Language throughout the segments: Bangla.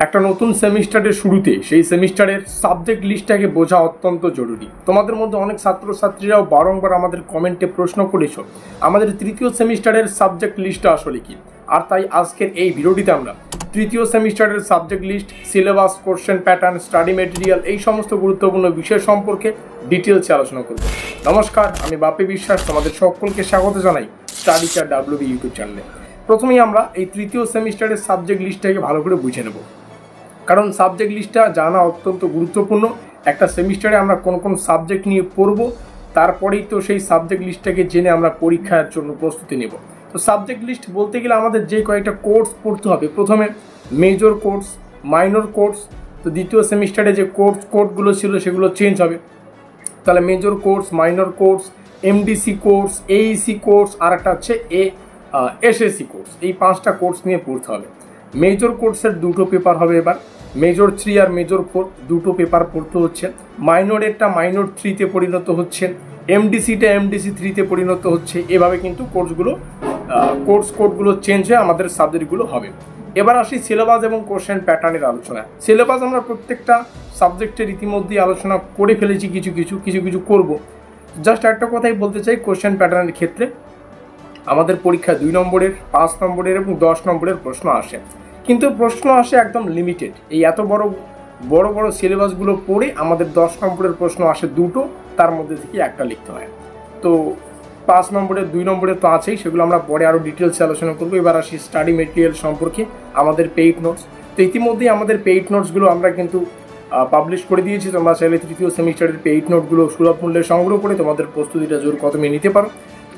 একটা নতুন সেমিস্টারের শুরুতে সেই সেমিস্টারের সাবজেক্ট লিস্টটাকে বোঝা অত্যন্ত জরুরি। তোমাদের মধ্যে অনেক ছাত্রছাত্রীরাও বারংবার আমাদের কমেন্টে প্রশ্ন করেছ আমাদের তৃতীয় সেমিস্টারের সাবজেক্ট লিস্টটা আসলে কি। আর তাই আজকের এই ভিডিওটিতে আমরা তৃতীয় সেমিস্টারের subject list, syllabus, question pattern, study material এই সমস্ত গুরুত্বপূর্ণ বিষয় সম্পর্কে ডিটেলসে আলোচনা করব। নমস্কার, আমি বাপি বিশ্বাস, তোমাদের সকলকে স্বাগত জানাই স্টাডি চার্ট WB ইউটিউব চ্যানেলে। প্রথমেই আমরা এই তৃতীয় সেমিস্টারের সাবজেক্ট লিস্টটাকে ভালো করে বুঝে নেব, কারণ সাবজেক্ট লিস্টটা জানা অত্যন্ত গুরুত্বপূর্ণ। একটা সেমিস্টারে আমরা কোন কোন সাবজেক্ট নিয়ে পড়ব, তারপরেই তো সেই সাবজেক্ট লিস্টটাকে জেনে আমরা পরীক্ষার জন্য প্রস্তুতি নেব। তো সাবজেক্ট লিস্ট বলতে গেলে আমাদের যে কয়েকটা কোর্স পড়তে হবে। প্রথমে মেজর কোর্স, মাইনর কোর্স। তো দ্বিতীয় সেমিস্টারে যে কোর্সগুলো ছিল সেগুলো চেঞ্জ হবে। তাহলে major course, minor course, MDC course, AEC course, আর একটা হচ্ছে SSC কোর্স। এই 5টা কোর্স নিয়ে পড়তে হবে। মেজর কোর্সের 2টো পেপার হবে এবার, মেজর 3 আর মেজর 4 2টো পেপার পড়তে হচ্ছে। মাইনরেরটা মাইনর 3-তে পরিণত হচ্ছে, MDCটা MDC 3-তে পরিণত হচ্ছে। এভাবে কিন্তু কোডগুলো চেঞ্জ হয়ে আমাদের সাবজেক্টগুলো হবে। এবার আসি সিলেবাস এবং কোশ্চেন প্যাটার্নের আলোচনা। সিলেবাস আমরা প্রত্যেকটা সাবজেক্টের ইতিমধ্যেই আলোচনা করে ফেলেছি, কিছু করব। জাস্ট একটা কথাই বলতে চাই, কোশ্চেন প্যাটার্নের ক্ষেত্রে আমাদের পরীক্ষা 2 নম্বরের, 5 নম্বরের এবং 10 নম্বরের প্রশ্ন আসে, কিন্তু প্রশ্ন আসে একদম লিমিটেড। এই এত বড় সিলেবাসগুলো পড়ে আমাদের 10 নম্বরের প্রশ্ন আসে 2টো, তার মধ্যে থেকে একটা লিখতে হয়। তো 5 নম্বরের, 2 নম্বরের তো আছেই, সেগুলো আমরা পরে আরও ডিটেলসে আলোচনা করবো। এবার আসি স্টাডি মেটেরিয়াল সম্পর্কে, আমাদের পেইড নোটস। তো ইতিমধ্যেই আমাদের পেইড নোটসগুলো আমরা কিন্তু পাবলিশ করে দিয়েছি। তোমরা চাইলে তৃতীয় সেমিস্টারের পেইড নোটগুলো সুলভ মূল্যে সংগ্রহ করে তোমাদের প্রস্তুতিটা জোর কদমে নিতে পারো।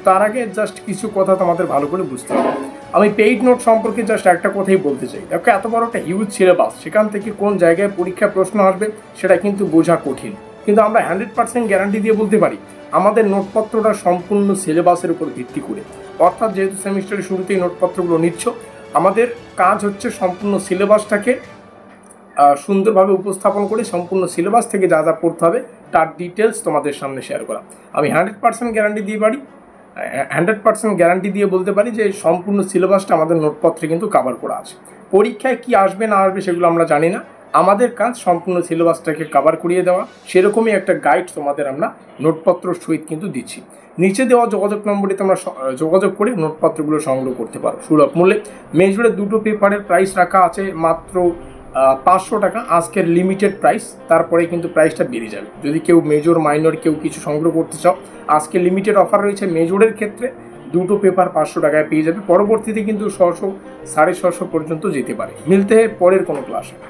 তার আগে জাস্ট কিছু কথা তোমাদের ভালো করে বুঝতে হবে। আমি পেইড নোট সম্পর্কে জাস্ট একটা কথাই বলতে চাই। দেখো, এত বড় একটা হিউজ সিলেবাস, সেখান থেকে কোন জায়গায় পরীক্ষা প্রশ্ন আসবে সেটা কিন্তু বোঝা কঠিন, কিন্তু আমরা 100% গ্যারান্টি দিয়ে বলতে পারি আমাদের নোটপত্রটা সম্পূর্ণ সিলেবাসের উপর ভিত্তি করে। অর্থাৎ যেহেতু সেমিস্টারের শুরুতেই নোটপত্রগুলো নিচ্ছ, আমাদের কাজ হচ্ছে সম্পূর্ণ সিলেবাসটাকে সুন্দরভাবে উপস্থাপন করে সম্পূর্ণ সিলেবাস থেকে যা যা পড়তে হবে তার ডিটেলস তোমাদের সামনে শেয়ার করা। আমি 100% গ্যারান্টি দিয়ে বলতে পারি যে সম্পূর্ণ সিলেবাসটা আমাদের নোটপত্রে কিন্তু কভার করা আছে। পরীক্ষায় কি আসবে না আসবে সেগুলো আমরা জানি না, আমাদের কাজ সম্পূর্ণ সিলেবাসটাকে কভার করিয়ে দেওয়া। সেরকমই একটা গাইড তোমাদের আমরা নোটপত্র সহিত কিন্তু দিচ্ছি। নিচে দেওয়া যোগাযোগ নম্বরে তোমরা যোগাযোগ করে নোটপত্রগুলো সংগ্রহ করতে পারো সুলভ মূল্যে। মেজরের 2টো পেপারের প্রাইস রাখা আছে মাত্র 500 টাকা, আজকের লিমিটেড প্রাইস। তারপরে কিন্তু প্রাইসটা বেড়ে যাবে। যদি কেউ মেজর মাইনর কেউ কিছু সংগ্রহ করতে চাও, আজকে লিমিটেড অফার রয়েছে। মেজরের ক্ষেত্রে 2টো পেপার 500 টাকায় পেয়ে যাবে। পরবর্তীতে কিন্তু 600, 650 পর্যন্ত যেতে পারে। মিলতে হয় পরের কোনো ক্লাসে।